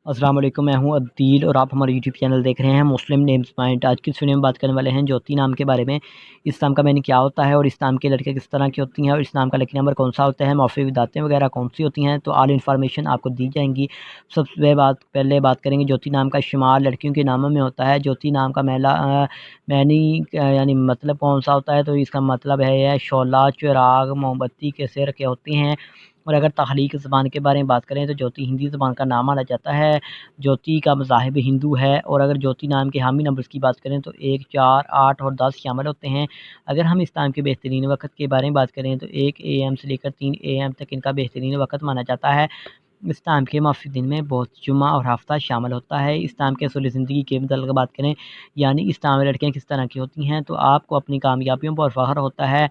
अस्सलाम वालेकुम, मैं हूं अदील और आप हमारे यूट्यूब चैनल देख रहे हैं मुस्लिम नेम्स पॉइंट। आज की इस वीडियो में बात करने वाले हैं ज्योति नाम के बारे में। इस्लाम का मैंने क्या होता है और इस्लाम के लड़के किस तरह की होती हैं और इस्लाम का लकी नंबर कौन सा होता है, मौफ़ी बिदातें वगैरह कौन सी होती हैं, तो ऑल इन्फॉर्मेशन आपको दी जाएंगी। सबसे पहले बात करेंगे ज्योति नाम का शुमार लड़कियों के नामों में होता है। ज्योति नाम का मैनी यानी मतलब कौन सा होता है, तो इसका मतलब है शोला, चिराग, मोमबत्ती के सिर के होते हैं। और अगर तख्लीक ज़बान के बारे में बात करें तो ज्योति हिंदी ज़बान का नाम माना जाता है। ज्योति का मज़ाहिब हिंदू है। और अगर ज्योति नाम के हामी नंबर्स की बात करें तो 1, 4, 8 और 10 शामिल होते हैं। अगर हम इस्लाम के बेहतरीन वक़्त के बारे में बात करें तो 1 एएम से लेकर 3 एएम तक इनका बेहतरीन वक़्त माना जाता है। इस्लाम के माफ़ी दिन में बहुत जुम्मा और हफ़्ता शामिल होता है। इस्लाम के असूल ज़िंदगी के मतलब बात करें, यानी इस्लाम में लड़कियाँ किस तरह की होती हैं, तो आपको अपनी कामयाबियों पर फ़ख्र होता है,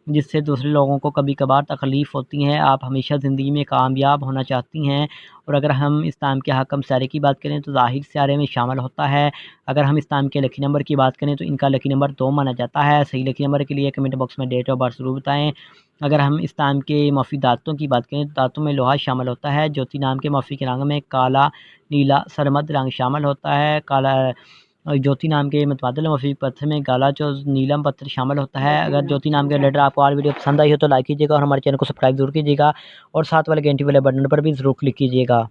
जिससे दूसरे लोगों को कभी-कभार तकलीफ़ होती है। आप हमेशा ज़िंदगी में कामयाब होना चाहती हैं। और अगर हम इस्लाम के हकम सारे की बात करें तो ज़ाहिर सारे में शामिल होता है। अगर हम इस्लाम के लकी नंबर की बात करें तो इनका लकी नंबर 2 माना जाता है। सही लकी नंबर के लिए कमेंट बॉक्स में डेट ऑफ बर्थ ज़रूर बताएँ। अगर हम इस्लाम के मौफ़ी दाँतों की बात करें तो दाँतों में लोहा शामिल होता है। ज्योति नाम के मौफ़ी के रंग में काला, नीला, सरमद रंग शामिल होता है। ज्योति नाम के मुतबादिल मौफ़ी पत्थर में काला जो नीलम पत्थर शामिल होता है। अगर ज्योति नाम के रिलेटेड आपको और वीडियो पसंद आई हो तो लाइक कीजिएगा और हमारे चैनल को सब्सक्राइब ज़रूर कीजिएगा और साथ वाले घंटी वाले बटन पर भी ज़रूर क्लिक कीजिएगा।